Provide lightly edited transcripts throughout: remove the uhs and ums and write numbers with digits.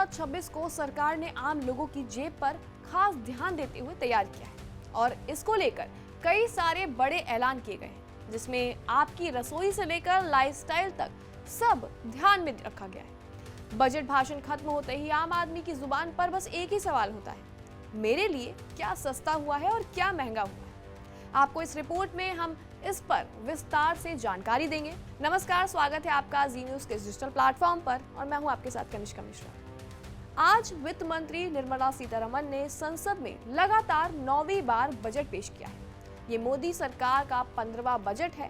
2026 को सरकार ने आम लोगों की जेब पर खास ध्यान देते हुए तैयार किया है और इसको लेकर कई सारे बड़े ऐलान किए गए हैं, जिसमें आपकी रसोई से लेकर लाइफस्टाइल तक सब ध्यान में रखा गया है। बजट भाषण खत्म होते ही आम आदमी की जुबान पर बस एक ही सवाल होता है, मेरे लिए क्या सस्ता हुआ है और क्या महंगा हुआ है। आपको इस रिपोर्ट में हम इस पर विस्तार से जानकारी देंगे। नमस्कार, स्वागत है आपका जी न्यूज़ के डिजिटल प्लेटफॉर्म पर और मैं हूं आपके साथ कनिष्का मिश्रा। आज वित्त मंत्री निर्मला सीतारमण ने संसद में लगातार 9वीं बार बजट पेश किया है। ये मोदी सरकार का 15वां बजट है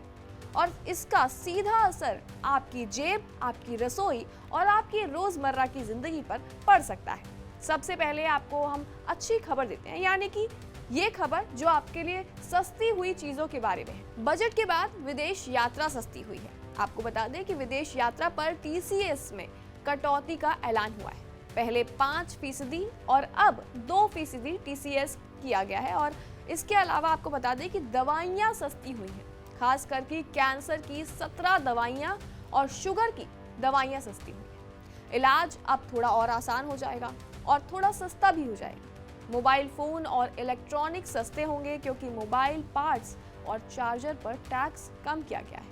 और इसका सीधा असर आपकी जेब, आपकी रसोई और आपकी रोजमर्रा की जिंदगी पर पड़ सकता है। सबसे पहले आपको हम अच्छी खबर देते हैं, यानी कि ये खबर जो आपके लिए सस्ती हुई चीजों के बारे में है। बजट के बाद विदेश यात्रा सस्ती हुई है। आपको बता दें कि विदेश यात्रा पर टीसीएस में कटौती का ऐलान हुआ है। पहले 5% और अब 2% टीसीएस किया गया है। और इसके अलावा आपको बता दें कि दवाइयाँ सस्ती हुई हैं, खास करके कैंसर की 17 दवाइयाँ और शुगर की दवाइयाँ सस्ती हुई हैं। इलाज अब थोड़ा और आसान हो जाएगा और थोड़ा सस्ता भी हो जाएगा। मोबाइल फोन और इलेक्ट्रॉनिक सस्ते होंगे क्योंकि मोबाइल पार्ट्स और चार्जर पर टैक्स कम किया गया है।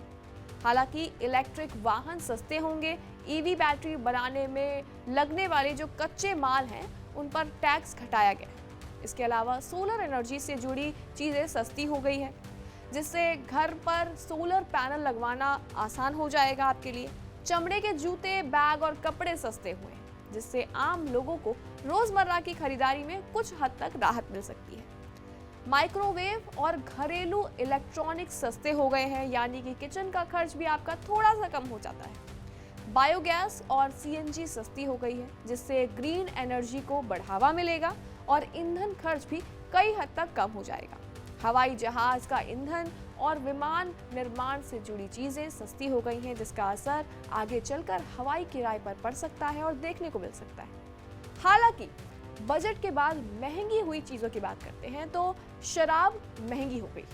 हालांकि इलेक्ट्रिक वाहन सस्ते होंगे। ईवी बैटरी बनाने में लगने वाले जो कच्चे माल हैं उन पर टैक्स घटाया गया है। इसके अलावा सोलर एनर्जी से जुड़ी चीज़ें सस्ती हो गई हैं, जिससे घर पर सोलर पैनल लगवाना आसान हो जाएगा आपके लिए। चमड़े के जूते, बैग और कपड़े सस्ते हुए हैं, जिससे आम लोगों को रोजमर्रा की खरीदारी में कुछ हद तक राहत मिल सकती है। माइक्रोवेव और घरेलू इलेक्ट्रॉनिक्स सस्ते हो गए हैं, यानी कि किचन का खर्च भी आपका थोड़ा सा कम हो जाता है। बायोगैस और सीएनजी सस्ती हो गई है, जिससे ग्रीन एनर्जी को बढ़ावा मिलेगा और ईंधन खर्च भी कई हद तक कम हो जाएगा। हवाई जहाज का ईंधन और विमान निर्माण से जुड़ी चीजें सस्ती हो गई हैं, जिसका असर आगे चलकर हवाई किराए पर पड़ सकता है और देखने को मिल सकता है। हालांकि बजट के बाद महंगी हुई चीजों की बात करते हैं तो शराब महंगी हो गई।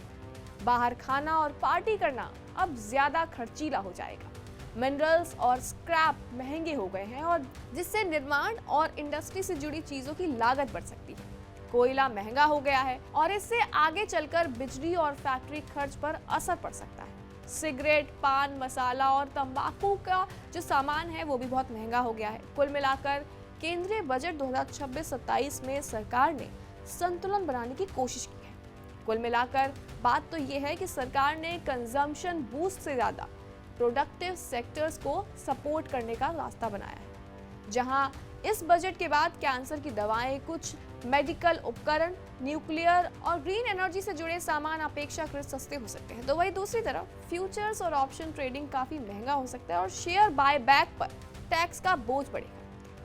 बाहर खाना और पार्टी करना अब ज्यादा खर्चीला हो जाएगा। मिनरल्स और स्क्रैप महंगे हो गए हैं और जिससे निर्माण और इंडस्ट्री से जुड़ी चीजों की लागत बढ़ सकती है। कोयला महंगा हो गया है और इससे आगे चलकर बिजली और फैक्ट्री खर्च पर असर पड़ सकता है। सिगरेट, पान मसाला और तंबाकू का जो सामान है वो भी बहुत महंगा हो गया है। कुल मिलाकर केंद्रीय बजट 2026-27 में सरकार ने संतुलन बनाने की कोशिश की है। कुल मिलाकर बात तो ये है कि सरकार ने कंजम्पशन बूस्ट से ज्यादा प्रोडक्टिव सेक्टर्स को सपोर्ट करने का रास्ता बनाया है। जहां इस बजट के बाद कैंसर की दवाएं, कुछ मेडिकल उपकरण, न्यूक्लियर और ग्रीन एनर्जी से जुड़े सामान अपेक्षाकृत सस्ते हो सकते हैं, तो वही दूसरी तरफ फ्यूचर्स और ऑप्शन ट्रेडिंग काफी महंगा हो सकता है और शेयर बाय बैक पर टैक्स का बोझ बढ़ेगा।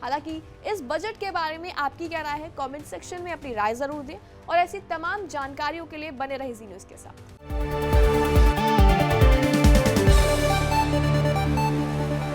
हालांकि इस बजट के बारे में आपकी क्या राय है, कमेंट सेक्शन में अपनी राय जरूर दें और ऐसी तमाम जानकारियों के लिए बने रहे जी न्यूज़ के साथ।